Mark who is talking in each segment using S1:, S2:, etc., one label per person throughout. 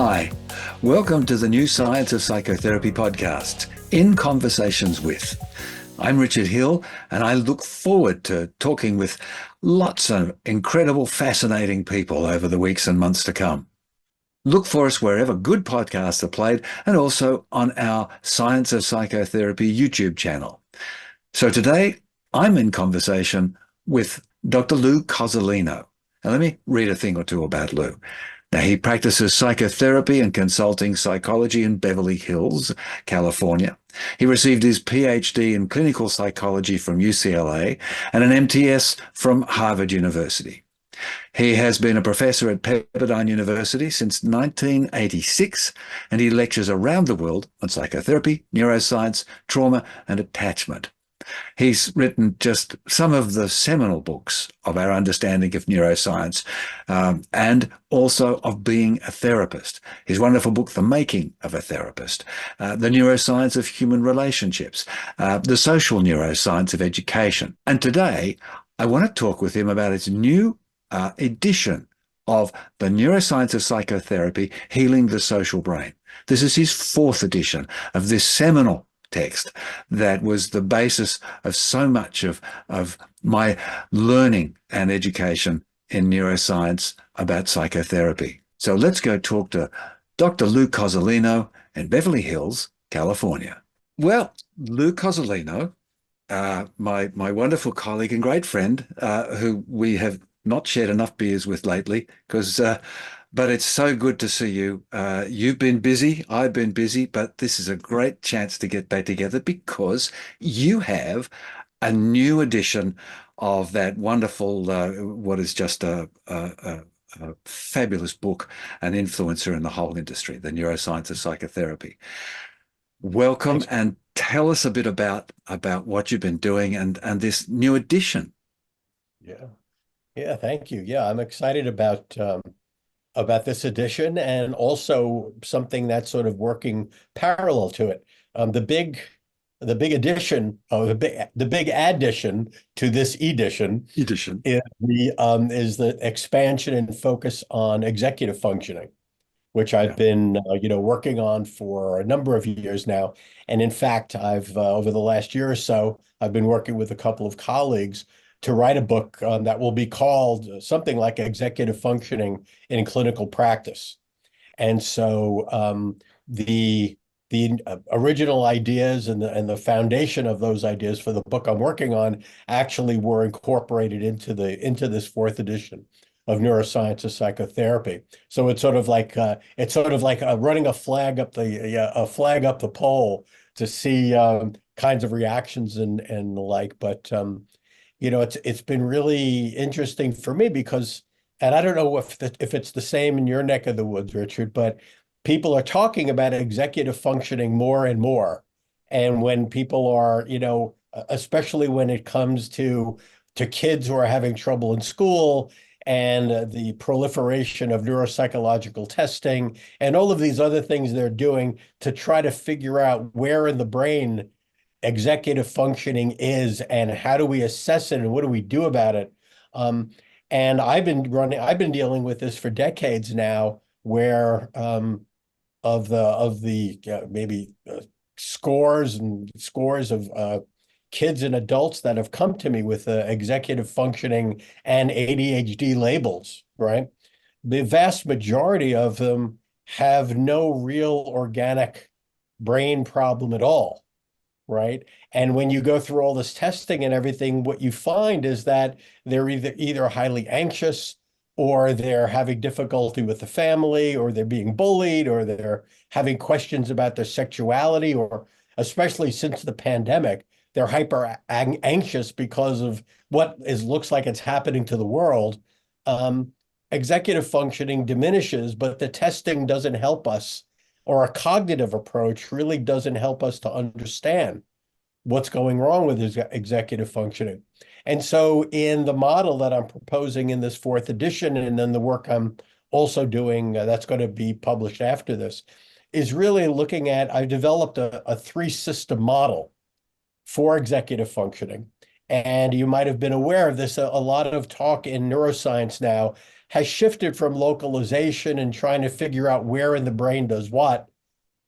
S1: Hi, welcome to the new Science of Psychotherapy podcast, In Conversations With. I'm Richard Hill, and I look forward to talking with lots of incredible, fascinating people over the weeks and months to come. Look for us wherever good podcasts are played and also on our Science of Psychotherapy YouTube channel. So today, I'm in conversation with Dr. Lou Cozolino. Now, let me read a thing or two about Lou. Now, he practices psychotherapy and consulting psychology in Beverly Hills, California. He received his PhD in clinical psychology from UCLA and an MTS from Harvard University. He has been a professor at Pepperdine University since 1986, and he lectures around the world on psychotherapy, neuroscience, trauma, and attachment. He's written just some of the seminal books of our understanding of neuroscience and also of being a therapist. His wonderful book, The Making of a Therapist, The Neuroscience of Human Relationships, The Social Neuroscience of Education. And today, I want to talk with him about his new edition of The Neuroscience of Psychotherapy, Healing the Social Brain. This is his fourth edition of this seminal text that was the basis of so much of my learning and education in neuroscience about psychotherapy. So let's go talk to Dr. Lou Cozolino in Beverly Hills, California. Well, Lou Cozolino, my wonderful colleague and great friend, who we have not shared enough beers with lately, but it's so good to see you. You've been busy, I've been busy, but this is a great chance to get back together because you have a new edition of that wonderful, what is just a fabulous book, an influencer in the whole industry, The Neuroscience of Psychotherapy. Welcome. Thanks. And tell us a bit about what you've been doing and this new edition.
S2: Yeah, thank you. Yeah, I'm excited about this edition and also something that's sort of working parallel to it. The big addition, the big addition to this edition is the expansion and focus on executive functioning, which I've been working on for a number of years now. And in fact, I've over the last year or so, I've been working with a couple of colleagues to write a book that will be called something like Executive Functioning in Clinical Practice. And so the original ideas and the foundation of those ideas for the book I'm working on actually were incorporated into this fourth edition of Neuroscience of Psychotherapy. So it's sort of like running a flag up the pole to see kinds of reactions and the like, but it's been really interesting for me because, and I don't know if it's the same in your neck of the woods, Richard, but people are talking about executive functioning more and more. And when people are, especially when it comes to kids who are having trouble in school and the proliferation of neuropsychological testing and all of these other things they're doing to try to figure out where in the brain executive functioning is and how do we assess it and what do we do about it. And I've been dealing with this for decades now, where maybe scores and scores of kids and adults that have come to me with executive functioning and ADHD labels, right? The vast majority of them have no real organic brain problem at all. Right. And when you go through all this testing and everything, what you find is that they're either highly anxious or they're having difficulty with the family or they're being bullied or they're having questions about their sexuality, or especially since the pandemic, they're hyper anxious because of what looks like it's happening to the world. Executive functioning diminishes, but the testing doesn't help us, or a cognitive approach really doesn't help us to understand what's going wrong with executive functioning. And so in the model that I'm proposing in this fourth edition, and then the work I'm also doing that's going to be published after this, is really looking at, I've developed a three-system model for executive functioning. And you might have been aware of this. A lot of talk in neuroscience now has shifted from localization and trying to figure out where in the brain does what,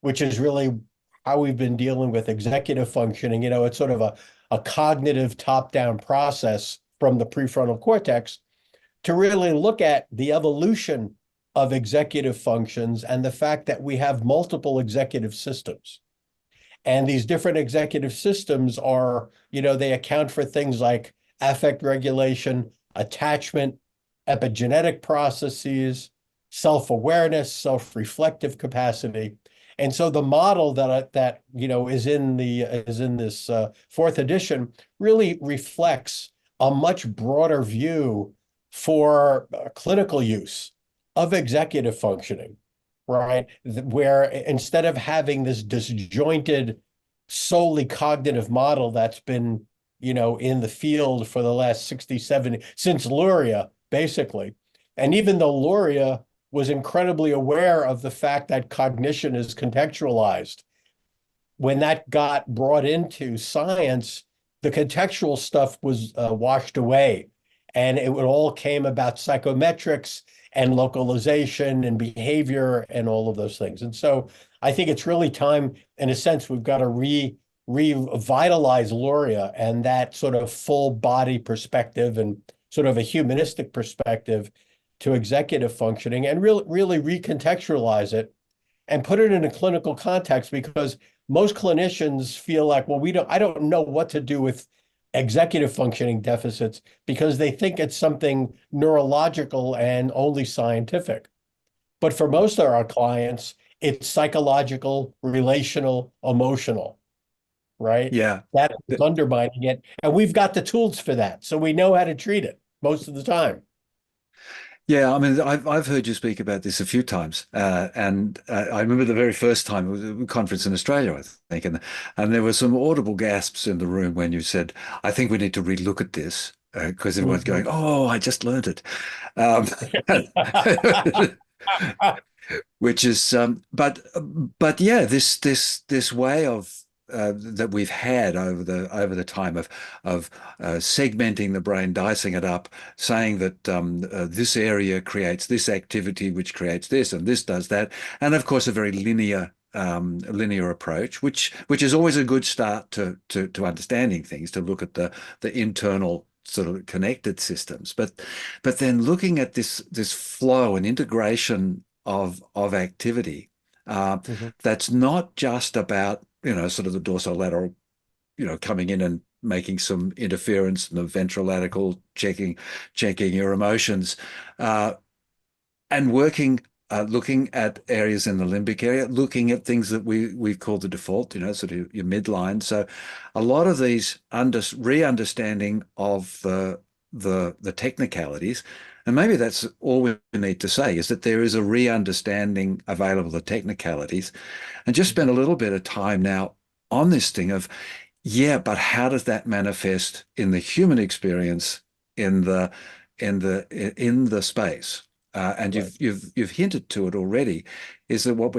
S2: which is really how we've been dealing with executive functioning. It's sort of a cognitive top-down process from the prefrontal cortex to really look at the evolution of executive functions and the fact that we have multiple executive systems. And these different executive systems are, they account for things like affect regulation, attachment, epigenetic processes, self-awareness, self-reflective capacity. And so the model that is in this fourth edition really reflects a much broader view for clinical use of executive functioning, right? Where instead of having this disjointed, solely cognitive model that's been, in the field for the last 60, 70, since Luria, basically. And even though Luria was incredibly aware of the fact that cognition is contextualized, when that got brought into science, the contextual stuff was washed away. And it all came about psychometrics and localization and behavior and all of those things. And so I think it's really time, in a sense, we've got to revitalize Luria and that sort of full body perspective and sort of a humanistic perspective to executive functioning and really recontextualize it and put it in a clinical context, because most clinicians feel like, well, I don't know what to do with executive functioning deficits because they think it's something neurological and only scientific. But for most of our clients, it's psychological, relational, emotional, right?
S1: Yeah.
S2: That is undermining it. And we've got the tools for that. So we know how to treat it most of the time.
S1: Yeah, I mean, I've heard you speak about this a few times, and I remember the very first time it was a conference in Australia, I think, and there were some audible gasps in the room when you said, "I think we need to relook at this," because everyone's going, "Oh, I just learned it," um, which is, but yeah, this way of that we've had over the time of segmenting the brain, dicing it up, saying that this area creates this activity, which creates this, and this does that, and of course a very linear approach, which is always a good start to understanding things, to look at the internal sort of connected systems, but then looking at this flow and integration of activity that's not just about sort of the dorsolateral, coming in and making some interference, and the ventrolateral checking your emotions, and looking at areas in the limbic area, looking at things that we call the default, sort of your midline. So a lot of these re-understanding of the technicalities, and maybe that's all we need to say, is that there is a re-understanding available of the technicalities, and just spend a little bit of time now on this thing of, yeah, but how does that manifest in the human experience in the space? And
S2: Right.
S1: you've hinted to it already, is that what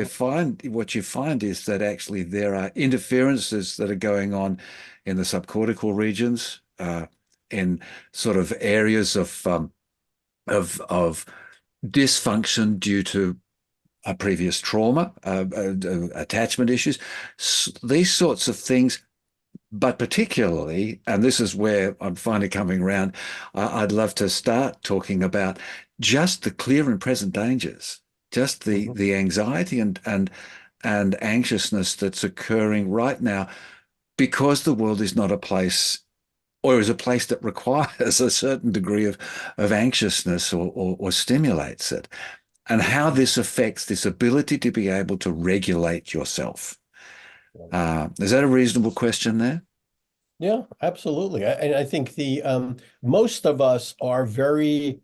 S1: you find is that actually there are interferences that are going on in the subcortical regions, in sort of areas of dysfunction due to a previous trauma, attachment issues, these sorts of things. But particularly, and this is where I'm finally coming around, I'd love to start talking about just the clear and present dangers, just the anxiety and anxiousness that's occurring right now, because the world is not a place, or is a place that requires a certain degree of anxiousness, or stimulates it, and how this affects this ability to be able to regulate yourself. Is that a reasonable question there?
S2: Yeah, absolutely. And I think the most of us are very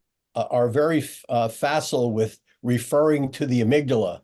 S2: facile with referring to the amygdala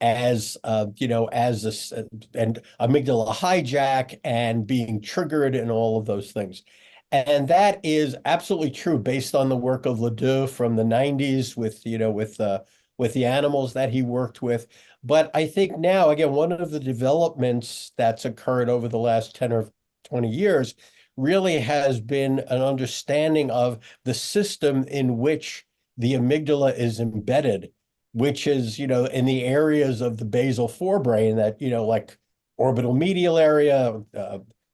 S2: as as this and amygdala hijack and being triggered and all of those things. And that is absolutely true based on the work of Ledoux from the 90s with the animals that he worked with. But I think now, again, one of the developments that's occurred over the last 10 or 20 years really has been an understanding of the system in which the amygdala is embedded, which is, in the areas of the basal forebrain that, like orbital medial area,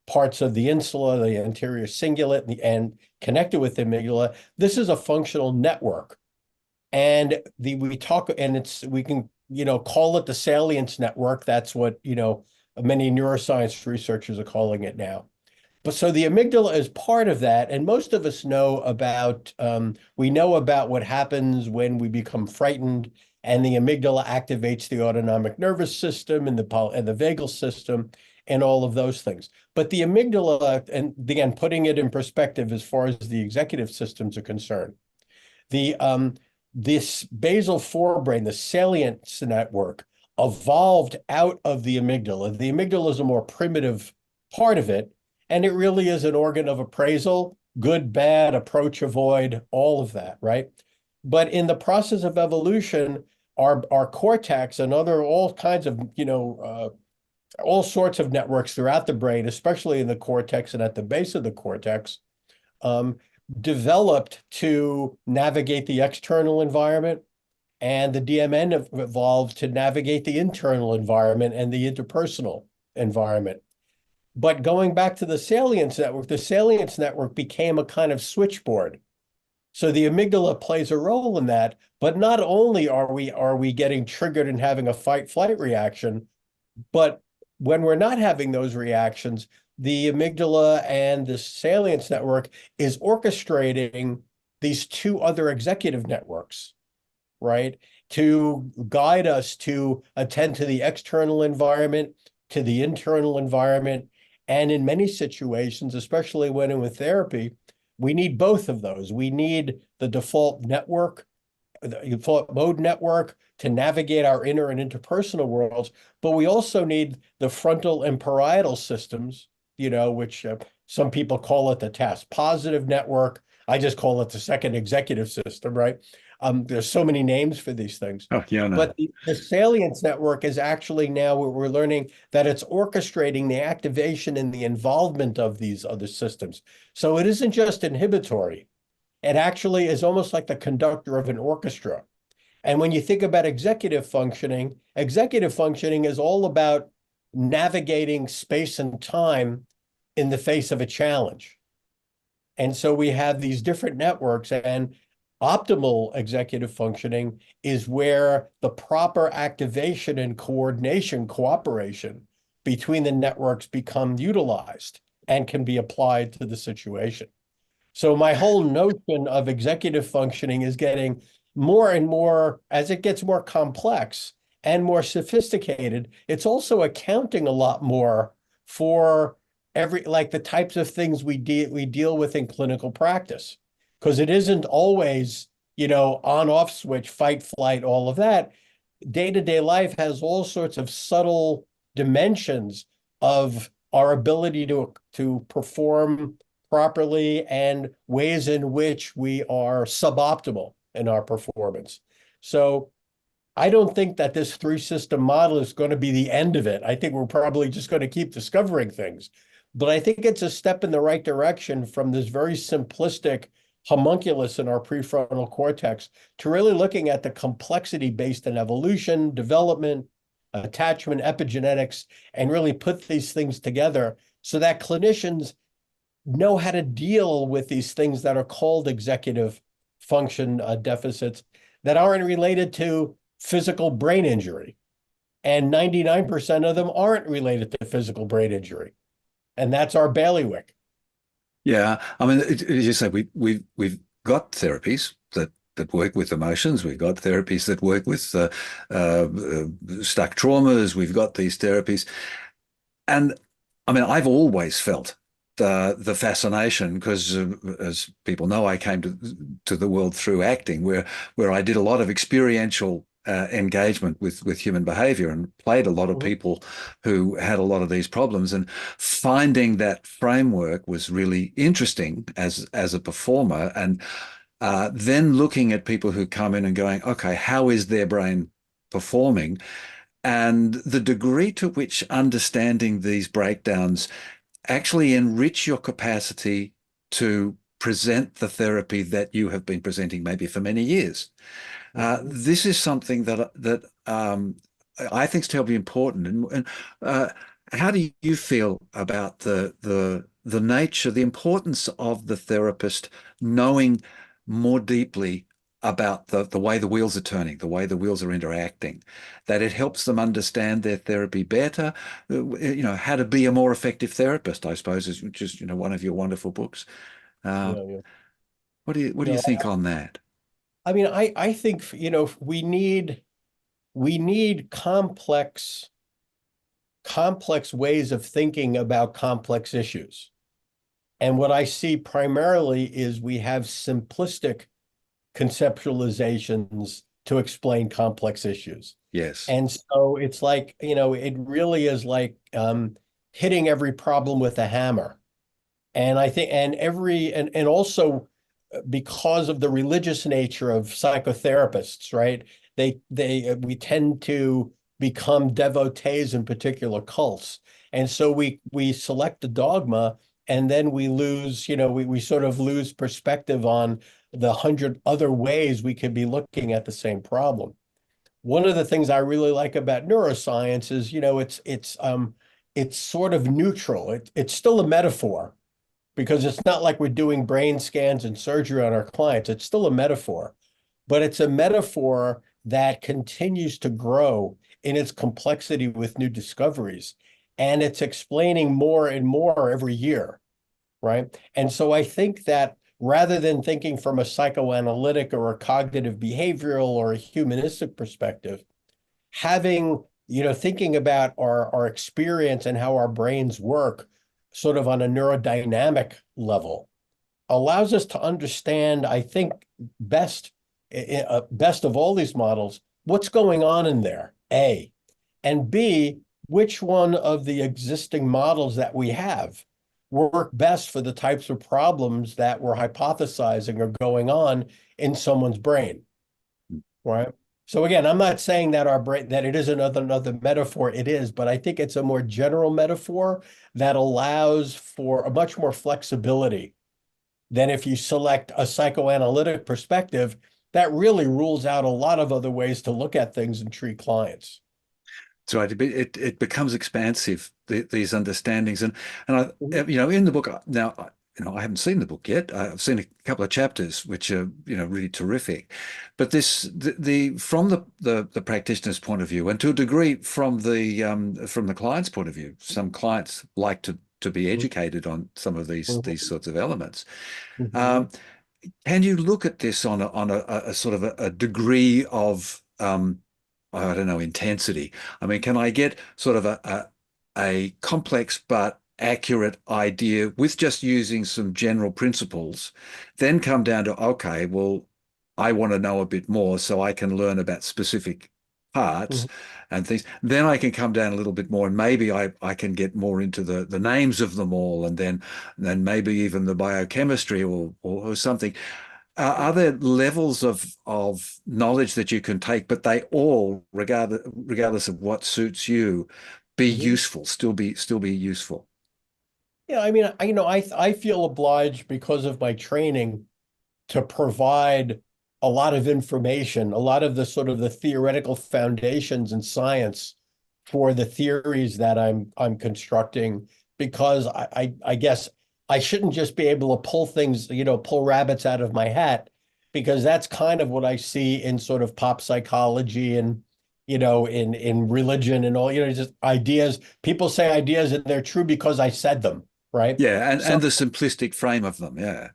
S2: parts of the insula, the anterior cingulate, and connected with the amygdala. This is a functional network. And we talk, and we can, call it the salience network. That's what, many neuroscience researchers are calling it now. But so the amygdala is part of that. And most of us know about, we know about what happens when we become frightened, and the amygdala activates the autonomic nervous system and the vagal system and all of those things. But the amygdala, and again, putting it in perspective as far as the executive systems are concerned, this basal forebrain, the salience network, evolved out of the amygdala. The amygdala is a more primitive part of it, and it really is an organ of appraisal, good, bad, approach, avoid, all of that, right? But in the process of evolution, our cortex and all kinds of, all sorts of networks throughout the brain, especially in the cortex and at the base of the cortex, developed to navigate the external environment, and the DMN evolved to navigate the internal environment and the interpersonal environment. But going back to the salience network became a kind of switchboard. So the amygdala plays a role in that, but not only are we getting triggered and having a fight-flight reaction, but when we're not having those reactions, the amygdala and the salience network is orchestrating these two other executive networks, right? To guide us to attend to the external environment, to the internal environment. And in many situations, especially when in with therapy, we need both of those. We need the default network, the default mode network, to navigate our inner and interpersonal worlds, but we also need the frontal and parietal systems, which some people call it the task positive network. I just call it the second executive system, right? There's so many names for these things.
S1: Oh, yeah, no.
S2: But the salience network is actually now we're learning that it's orchestrating the activation and the involvement of these other systems. So it isn't just inhibitory. It actually is almost like the conductor of an orchestra. And when you think about executive functioning is all about navigating space and time in the face of a challenge. And so we have these different networks, and optimal executive functioning is where the proper activation and cooperation between the networks become utilized and can be applied to the situation. So my whole notion of executive functioning is getting more and more, as it gets more complex and more sophisticated, it's also accounting a lot more for like the types of things we deal with in clinical practice. Because it isn't always, on-off switch, fight, flight, all of that. Day-to-day life has all sorts of subtle dimensions of our ability to perform properly and ways in which we are suboptimal in our performance. So I don't think that this three-system model is going to be the end of it. I think we're probably just going to keep discovering things. But I think it's a step in the right direction from this very simplistic homunculus in our prefrontal cortex to really looking at the complexity based in evolution, development, attachment, epigenetics, and really put these things together so that clinicians know how to deal with these things that are called executive function deficits that aren't related to physical brain injury. And 99% of them aren't related to physical brain injury. And that's our bailiwick.
S1: Yeah, I mean, as you say, we've got therapies that work with emotions. We've got therapies that work with stuck traumas. We've got these therapies, and I mean, I've always felt the fascination because, as people know, I came to the world through acting, where I did a lot of experiential engagement with human behavior and played a lot of people who had a lot of these problems, and finding that framework was really interesting as a performer, and then looking at people who come in and going, okay, how is their brain performing, and the degree to which understanding these breakdowns actually enrich your capacity to present the therapy that you have been presenting maybe for many years.
S2: Mhm.
S1: This is something that I think is terribly important. And how do you feel about the nature, the importance of the therapist knowing more deeply about the way the wheels are turning, the way the wheels are interacting, that it helps them understand their therapy better? How to be a more effective therapist, I suppose, is which is one of your wonderful books. Uh,
S2: Yeah, yeah.
S1: what do you
S2: No,
S1: think on that?
S2: I mean, I think, we need complex ways of thinking about complex issues. And what I see primarily is we have simplistic conceptualizations to explain complex issues.
S1: Yes.
S2: And so it's like, it really is like hitting every problem with a hammer. And I think, and also because of the religious nature of psychotherapists, right? We tend to become devotees in particular cults. And so we select a dogma and then we lose, we sort of lose perspective on the 100 other ways we could be looking at the same problem. One of the things I really like about neuroscience is, it's sort of neutral. It's still a metaphor because it's not like we're doing brain scans and surgery on our clients. It's still a metaphor, but it's a metaphor that continues to grow in its complexity with new discoveries. And it's explaining more and more every year, right? And so I think that rather than thinking from a psychoanalytic or a cognitive behavioral or a humanistic perspective, thinking about our experience and how our brains work sort of on a neurodynamic level allows us to understand, I think, best, best of all these models, what's going on in there, A, and B, which one of the existing models that we have work best for the types of problems that we're hypothesizing are going on in someone's brain, right? So again, I'm not saying that our brain that it is another metaphor. It is, but I think it's a more general metaphor that allows for a much more flexibility than if you select a psychoanalytic perspective that really rules out a lot of other ways to look at things and treat clients.
S1: So it becomes expansive, these understandings. And
S2: Mhm.
S1: in the book now, I haven't seen the book yet. I've seen a couple of chapters which are really terrific. But from the practitioner's point of view, and to a degree from the client's point of view, some clients like to be educated on some of these sorts of elements.
S2: Mhm.
S1: Um, can you look at this on a sort of a degree of I don't know, intensity? I mean, can I get sort of a complex but accurate idea with just using some general principles, then come down to, okay, well, I want to know a bit more so I can learn about specific parts
S2: Mhm.
S1: and things. Then I can come down a little bit more and maybe I can get more into the names of them all and then maybe even the biochemistry or something. Are there levels of knowledge that you can take, but they all, regardless of what suits you, be
S2: Mhm.
S1: useful, still be useful?
S2: Yeah, I mean, I feel obliged because of my training to provide a lot of information, a lot of the sort of the theoretical foundations in science for the theories that I'm constructing, because I guess I shouldn't just be able to pull things, pull rabbits out of my hat, because that's kind of what I see in sort of pop psychology and in religion and all, just ideas. People say ideas and they're true because I said them, right?
S1: Yeah, and
S2: So
S1: and the simplistic frame of them. Yeah.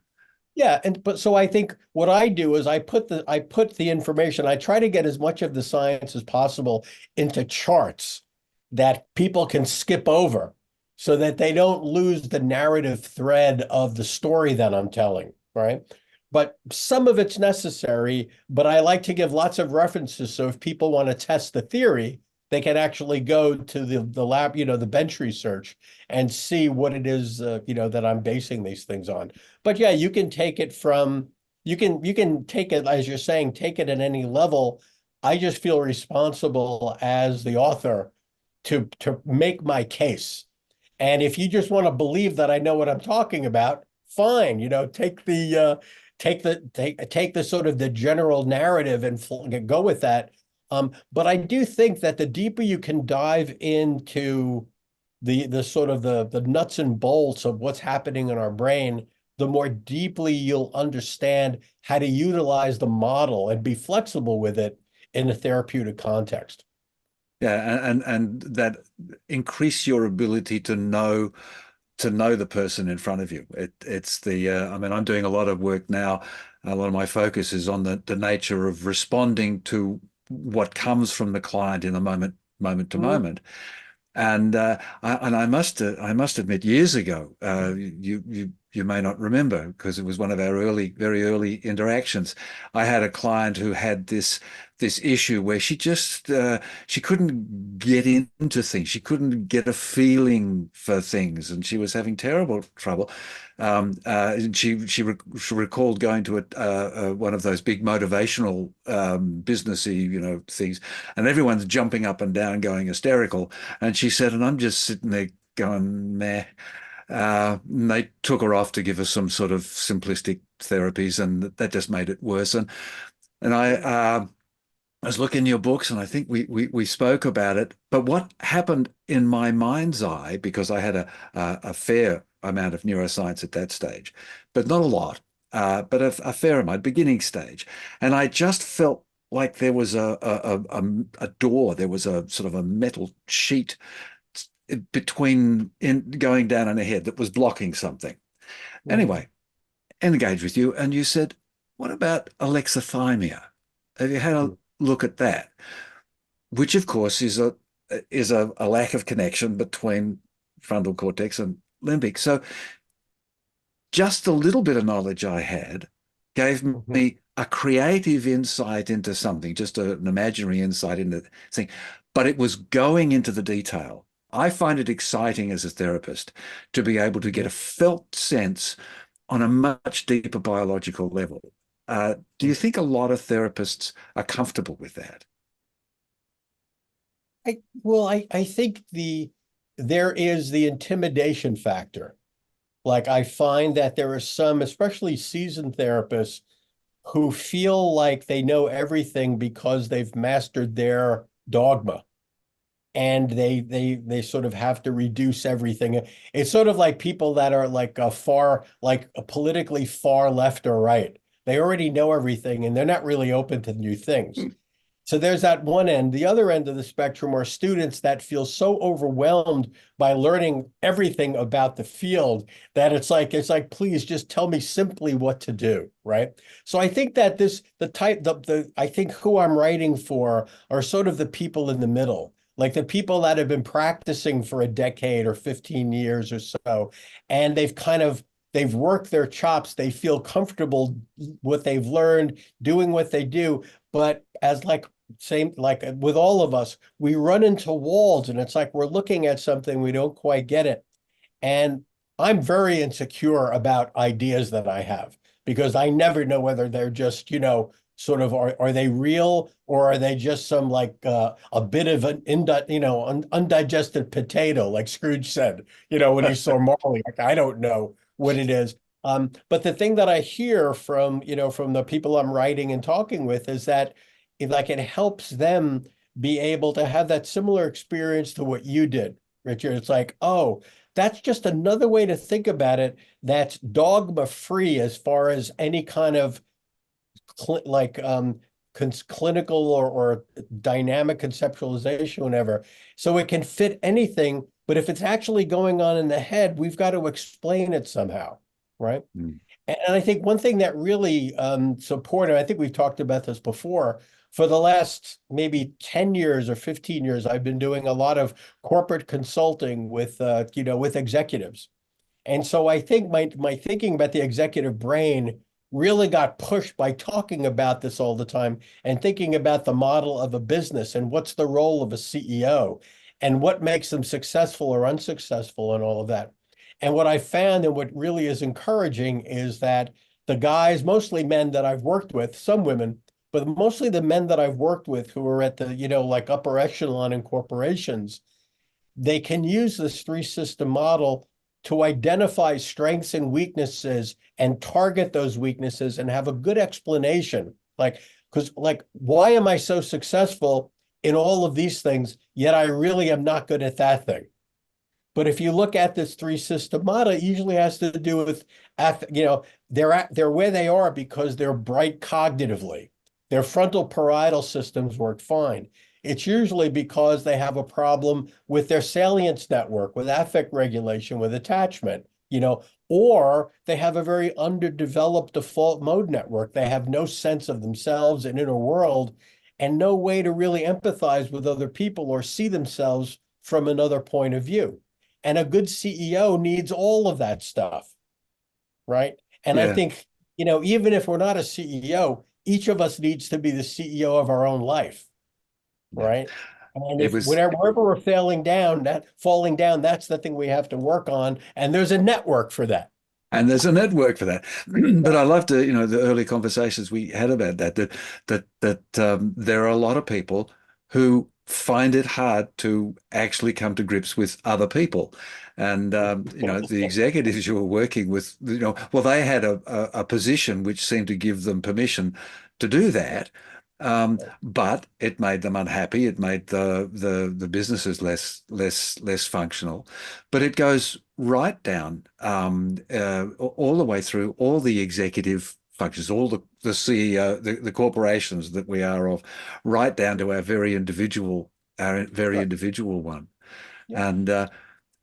S2: yeah, but so I think what I do is I put the information, I try to get as much of the science as possible into charts that people can skip over so that they don't lose the narrative thread of the story that I'm telling, right? But some of it's necessary, but I like to give lots of references so if people want to test the theory, they can actually go to the lab, the bench research and see what it is, that I'm basing these things on. But yeah, you can take it, as you're saying, take it at any level. I just feel responsible as the author to make my case. And if you just want to believe that I know what I'm talking about, fine, take the sort of the general narrative and go with that. But I do think that the deeper you can dive into the sort of the nuts and bolts of what's happening in our brain, the more deeply you'll understand how to utilize the model and be flexible with it in a therapeutic context.
S1: Yeah, and that increase your ability to know the person in front of you. It's the I mean, I'm doing a lot of work now. A lot of my focus is on the nature of responding to what comes from the client in the moment to
S2: Mhm.
S1: moment. And I must admit, years ago, you may not remember because it was one of our very early interactions. I had a client who had this issue where she couldn't get into things. She couldn't get a feeling for things, and she was having terrible trouble. And she recalled going to one of those big motivational businessy, things, and everyone's jumping up and down, going hysterical. And she said, and I'm just sitting there going, meh. And they took her off to give her some sort of simplistic therapies, and that just made it worse. And I was looking in your books, and I think we spoke about it. But what happened in my mind's eye, because I had a fair amount of neuroscience at that stage, but not a lot, but a fair amount, beginning stage, and I just felt like there was a door, there was a sort of a metal sheet between in going down in ahead that was blocking something.
S2: Mhm.
S1: Anyway, engaged with you, and you said, "What about alexithymia? Have you had a look at that?" Which of course is a lack of connection between frontal cortex and limbic. So just a little bit of knowledge I had gave
S2: Mhm.
S1: me a creative insight into something, just an imaginary insight into thing, but it was going into the detail. I find it exciting as a therapist to be able to get a felt sense on a much deeper biological level. Do you think a lot of therapists are comfortable with that?
S2: I think there is the intimidation factor. Like I find that there are some, especially seasoned therapists, who feel like they know everything because they've mastered their dogma, and they sort of have to reduce everything. It's sort of like people that are like a politically far left or right. They already know everything and they're not really open to new things. So there's that one end. The other end of the spectrum are students that feel so overwhelmed by learning everything about the field that it's like, please just tell me simply what to do, right? So I think that I think who I'm writing for are sort of the people in the middle, like the people that have been practicing for a decade or 15 years or so, and they've worked their chops, they feel comfortable what they've learned, doing what they do, but as like same like with all of us, we run into walls and it's like we're looking at something, we don't quite get it. And I'm very insecure about ideas that I have because I never know whether they're just, sort of are they real, or are they just some like a bit of an undigested potato, like Scrooge said, when he saw Marley. Like, I don't know what it is. But the thing that I hear from the people I'm writing and talking with is that it helps them be able to have that similar experience to what you did, Richard. It's like, oh, that's just another way to think about it. That's dogma free as far as any kind of cl like clinical or dynamic conceptualization, whatever. So it can fit anything, but if it's actually going on in the head, we've got to explain it somehow, right?
S1: Mm.
S2: And I think one thing that really supported, I think we've talked about this before, for the last maybe 10 years or 15 years, I've been doing a lot of corporate consulting with executives. And so I think my thinking about the executive brain really got pushed by talking about this all the time and thinking about the model of a business and what's the role of a CEO and what makes them successful or unsuccessful and all of that. And what I found and what really is encouraging is that the guys, mostly men that I've worked with, some women, but mostly the men that I've worked with who are at the, like upper echelon in corporations, they can use this three-system model to identify strengths and weaknesses and target those weaknesses and have a good explanation. Because why am I so successful in all of these things, yet I really am not good at that thing? But if you look at this three-system model, it usually has to do with, they're where they are because they're bright cognitively. Their frontal parietal systems work fine. It's usually because they have a problem with their salience network, with affect regulation, with attachment, or they have a very underdeveloped default mode network. They have no sense of themselves and inner world and no way to really empathize with other people or see themselves from another point of view. And a good CEO needs all of that stuff, right? And I
S1: Yeah.
S2: think, even if we're not a CEO, each of us needs to be the CEO of our own life,
S1: Yeah.
S2: right? And
S1: It
S2: if
S1: was,
S2: wherever we're falling down, that's the thing we have to work on. And there's a network for that.
S1: and there's a network for that. But I loved the early conversations we had about that there are a lot of people who find it hard to actually come to grips with other people. And the executives you were working with, well, they had a position which seemed to give them permission to do that. But it made them unhappy. It made the businesses less functional. But it goes right down all the way through all the executive functions, all the CEO, the corporations that we are of, right down to our very
S2: Right.
S1: individual one.
S2: Yeah.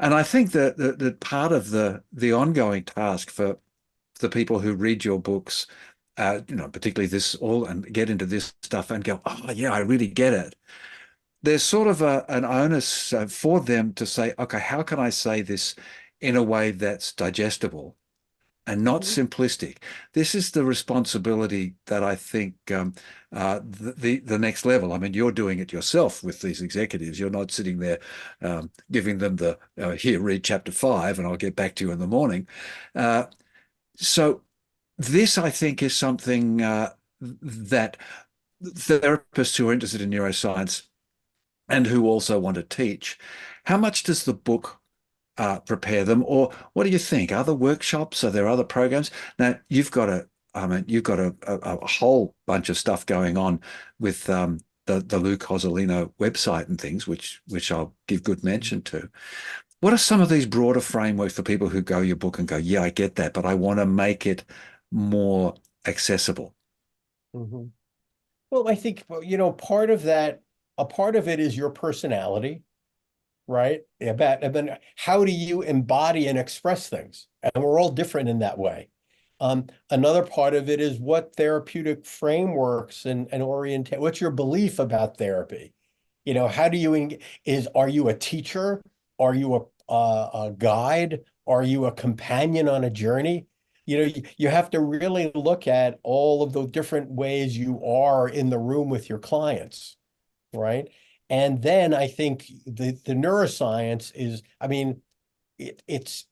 S1: And I think that part of the ongoing task for the people who read your books, particularly this all and get into this stuff and go, oh yeah, I really get it. There's sort of an onus for them to say, okay, how can I say this in a way that's digestible and not
S2: Mhm.
S1: simplistic? This is the responsibility that I think the next level. I mean, you're doing it yourself with these executives. You're not sitting there giving them the here, read chapter 5, and I'll get back to you in the morning. So this, I think, is something that therapists who are interested in neuroscience and who also want to teach, how much does the book prepare them, or what do you think? Are there workshops? Are there other programs? Now you've got a whole bunch of stuff going on with the Lou Cozolino website and things, which I'll give good mention to. What are some of these broader frameworks for people who go your book and go, yeah, I get that, but I want to make it more accessible?
S2: Mhm. Well, I think, a part of it is your personality, right? And then how do you embody and express things? And we're all different in that way. Another part of it is what therapeutic frameworks and orientate, what's your belief about therapy? How do you, are you a teacher? Are you a guide? Are you a companion on a journey? You have to really look at all of the different ways you are in the room with your clients, right? And then I think the neuroscience is, I mean, it's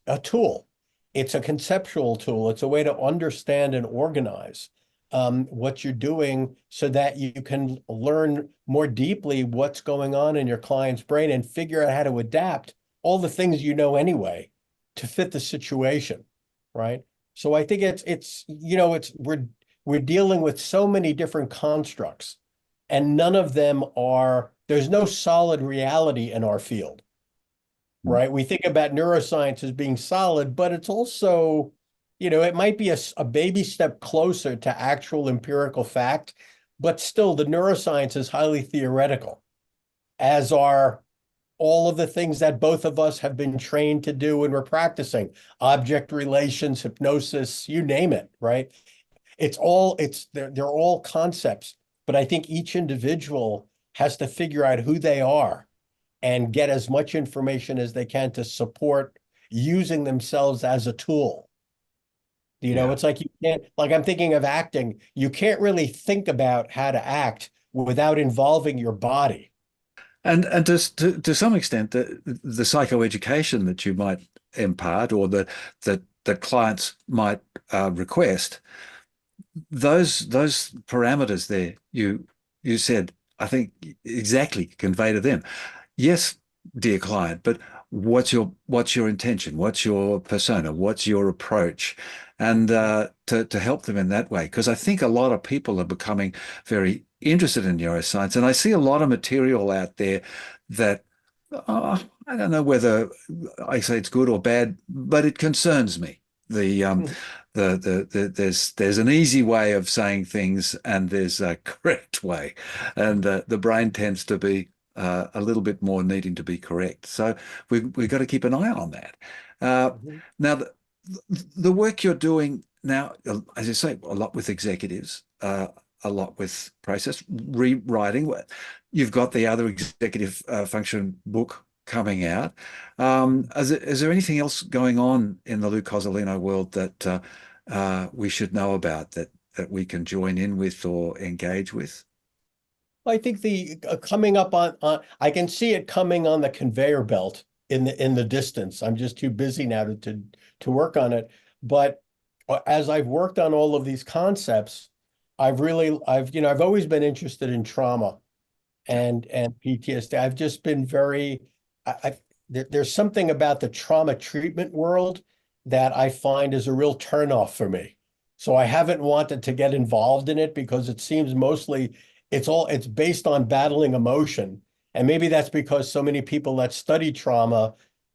S2: a tool. It's a conceptual tool. It's a way to understand and organize what you're doing so that you can learn more deeply what's going on in your client's brain and figure out how to adapt all the things you know anyway to fit the situation, right? So I think we're dealing with so many different constructs, and none of them there's no solid reality in our field, right? We think about neuroscience as being solid, but it's also, it might be a baby step closer to actual empirical fact, but still the neuroscience is highly theoretical, as are all of the things that both of us have been trained to do when we're practicing object relations, hypnosis, you name it, right? They're all concepts, but I think each individual has to figure out who they are and get as much information as they can to support using themselves as a tool.
S1: Yeah.
S2: It's like you can't, like I'm thinking of acting, you can't really think about how to act without involving your body.
S1: And to some extent, the psychoeducation that you might impart or that clients might request, those parameters there you said, I think exactly convey to them. Yes, dear client, but what's your intention? What's your persona? What's your approach? And to help them in that way, because I think a lot of people are becoming very interested in neuroscience, and I see a lot of material out there that I don't know whether I say it's good or bad, but it concerns me. The there's an easy way of saying things, and there's a correct way, and the brain tends to be a little bit more needing to be correct. So we've got to keep an eye on that. Uh,
S2: Mhm.
S1: Now, the work you're doing now, as you say, a lot with executives, a lot with process rewriting. You've got the other executive function book coming out. Is there anything else going on in the Lou Cozolino world that we should know about that we can join in with or engage with?
S2: I think the coming up on I can see it coming on the conveyor belt in the distance. I'm just too busy now to work on it. But as I've worked on all of these concepts, I've always been interested in trauma and PTSD. I've just been very there's something about the trauma treatment world that I find is a real turnoff for me. So I haven't wanted to get involved in it because it seems mostly it's based on battling emotion. And maybe that's because so many people that study trauma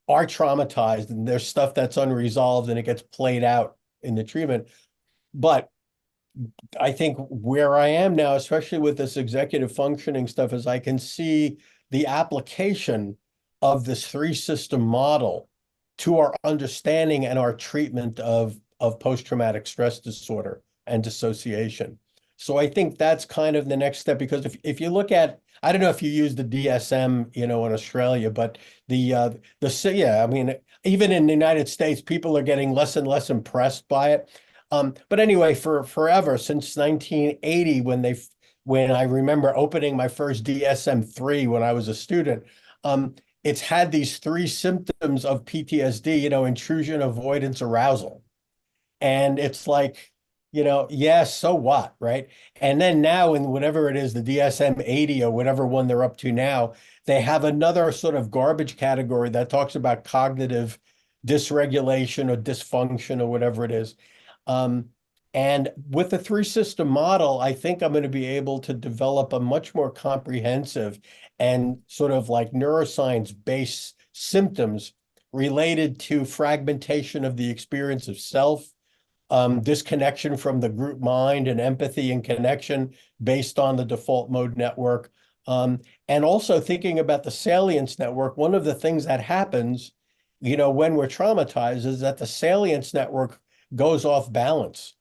S2: are traumatized and there's stuff that's unresolved and it gets played out in the treatment. But I think where I am now, especially with this executive functioning stuff, is I can see the application of this three system model to our understanding and our treatment of post-traumatic stress disorder and dissociation. So I think that's kind of the next step because if you look at, I don't know if you use the DSM, in Australia, but yeah, I mean, even in the United States, people are getting less and less impressed by it. But anyway, for forever, since 1980, when I remember opening my first DSM-3 when I was a student, it's had these three symptoms of PTSD, intrusion, avoidance, arousal. And it's like, yeah, so what, right? And then now in whatever it is, the DSM-80 or whatever one they're up to now, they have another sort of garbage category that talks about cognitive dysregulation or dysfunction or whatever it is. Um, and with the three system model, I think I'm going to be able to develop a much more comprehensive and sort of like neuroscience based symptoms related to fragmentation of the experience of self, disconnection from the group mind and empathy and connection based on the default mode network. And also thinking about the salience network, one of the things that happens, when we're traumatized is that the salience network goes off balance.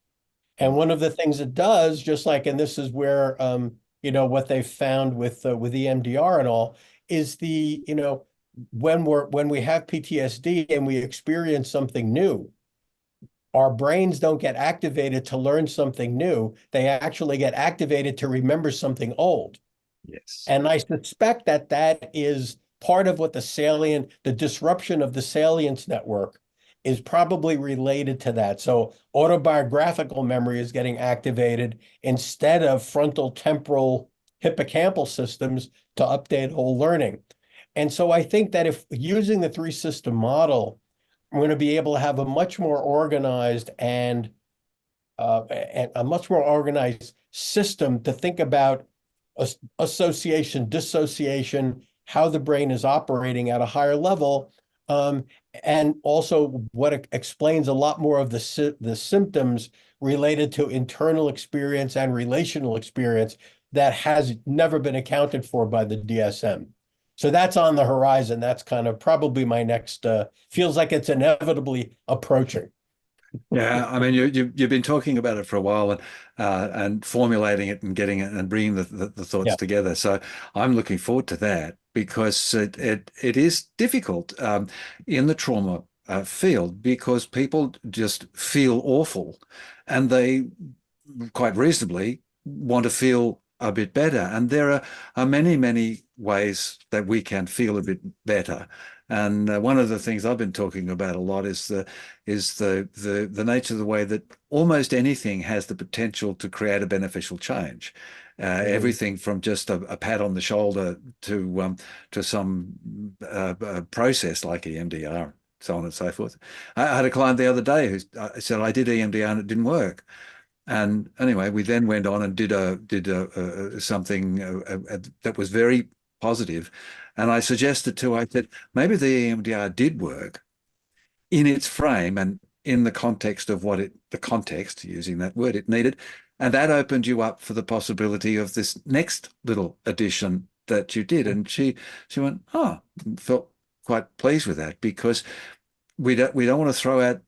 S2: And one of the things it does, just like, and this is where, what they've found with EMDR and all, is when we have PTSD and we experience something new, our brains don't get activated to learn something new. They actually get activated to remember something old.
S1: Yes.
S2: And I suspect that that is part of what the disruption of the salience network is probably related to that. So autobiographical memory is getting activated instead of frontal temporal hippocampal systems to update whole learning. And so I think that if using the three system model, we're going to be able to have a much more organized and a much more organized system to think about association, dissociation, how the brain is operating at a higher level, and also what explains a lot more of the symptoms related to internal experience and relational experience that has never been accounted for by the DSM. So that's on the horizon. That's kind of probably my next, feels like it's inevitably approaching.
S1: Yeah, I mean, you've been talking about it for a while and formulating it and getting it and bringing the thoughts
S2: Yeah.
S1: together. So I'm looking forward to that because it is difficult in the trauma field because people just feel awful, and they quite reasonably want to feel a bit better. And there are many, many ways that we can feel a bit better. And one of the things I've been talking about a lot is the nature of the way that almost anything has the potential to create a beneficial change. Everything from just a pat on the shoulder to some process like EMDR, so on and so forth. I had a client the other day who said, I did EMDR and it didn't work. And anyway, we then went on and did something that was very positive. And I suggested to her, I said, maybe the EMDR did work in its frame and in the context of the context, using that word, it needed. And that opened you up for the possibility of this next little addition that you did. And she went, oh, felt quite pleased with that, because we don't want to throw out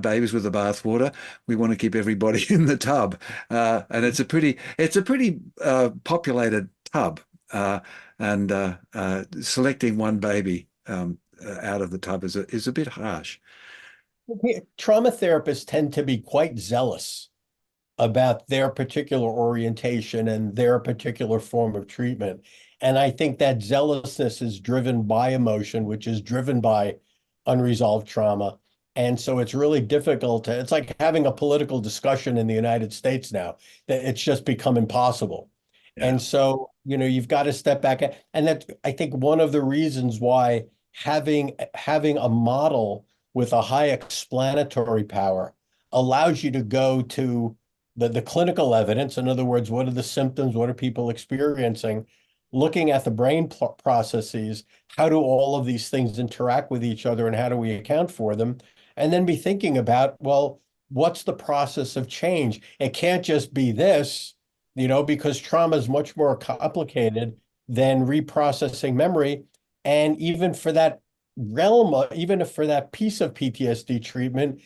S1: babies with the bathwater. We want to keep everybody in the tub, and it's a pretty populated tub, and selecting one baby out of the tub is a bit harsh.
S2: Trauma therapists tend to be quite zealous about their particular orientation and their particular form of treatment. And I think that zealousness is driven by emotion, which is driven by unresolved trauma. And so it's really difficult it's like having a political discussion in the United States now, that it's just become impossible.
S1: Yeah.
S2: And so, you've got to step back. And that's, I think, one of the reasons why having a model with a high explanatory power allows you to go to the clinical evidence. In other words, what are the symptoms? What are people experiencing? Looking at the brain processes, how do all of these things interact with each other and how do we account for them? And then be thinking about, well, what's the process of change? It can't just be this, because trauma is much more complicated than reprocessing memory. And even for that realm, even if for that piece of PTSD treatment,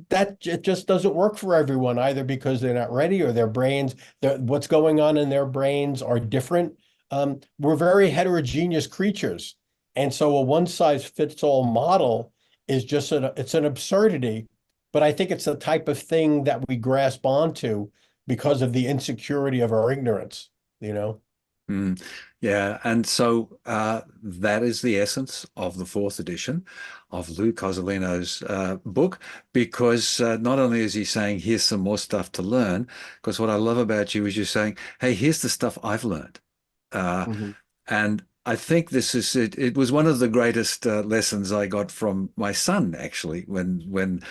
S2: that it just doesn't work for everyone, either because they're not ready or their brains, what's going on in their brains are different. We're very heterogeneous creatures. And so a one-size-fits-all model is just it's an absurdity. But I think it's the type of thing that we grasp onto because of the insecurity of our ignorance,
S1: Yeah, and so that is the essence of the fourth edition of Lou Cozolino's book, because not only is he saying, here's some more stuff to learn, because what I love about you is you're saying, hey, here's the stuff I've learned. And I think this is it. It was one of the greatest lessons I got from my son, actually, when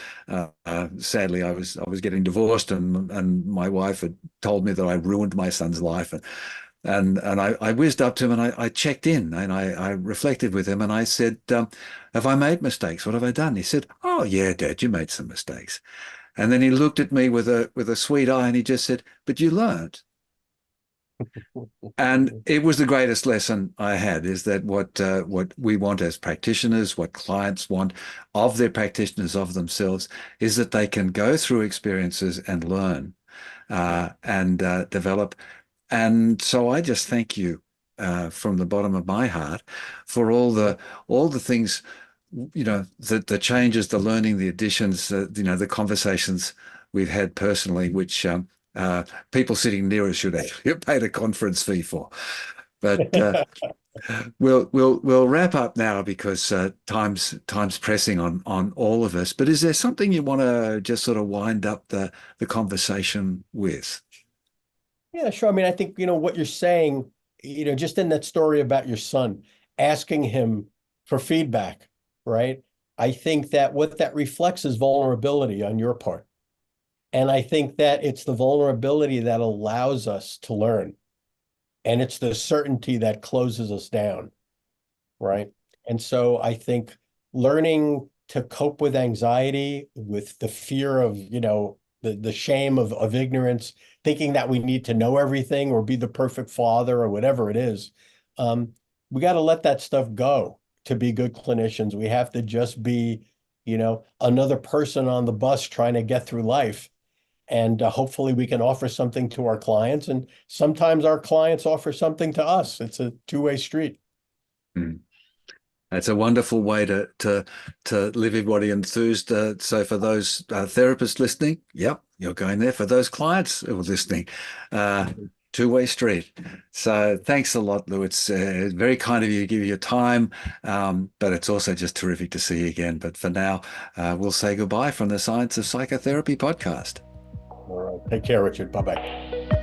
S1: sadly I was getting divorced, and my wife had told me that I ruined my son's life, and I whizzed up to him and I checked in and I reflected with him and I said, have I made mistakes? What have I done? He said, oh yeah, Dad, you made some mistakes. And then he looked at me with a sweet eye and he just said, but you learned. And it was the greatest lesson I had, is that what we want as practitioners, what clients want of their practitioners, of themselves, is that they can go through experiences and learn and develop. And so I just thank you from the bottom of my heart for all the things, the changes, the learning, the additions, the conversations we've had personally, which people sitting near us should actually have paid a conference fee for. But we'll wrap up now, because time's pressing on all of us. But is there something you want to just sort of wind up the conversation with?
S2: Yeah, sure. I mean, I think, what you're saying, just in that story about your son, asking him for feedback, right? I think that what that reflects is vulnerability on your part. And I think that it's the vulnerability that allows us to learn. And it's the certainty that closes us down, right? And so I think learning to cope with anxiety, with the fear of, the shame of ignorance, thinking that we need to know everything or be the perfect father or whatever it is, we got to let that stuff go to be good clinicians. We have to just be, another person on the bus trying to get through life. And hopefully we can offer something to our clients. And sometimes our clients offer something to us. It's a two-way street.
S1: Mm. That's a wonderful way to live everybody enthused. So for those therapists listening, yep, you're going there. For those clients who are listening, two-way street. So thanks a lot, Lou. It's very kind of you to give your time, but it's also just terrific to see you again. But for now, we'll say goodbye from the Science of Psychotherapy podcast.
S2: All right. Take care, Richard. Bye-bye.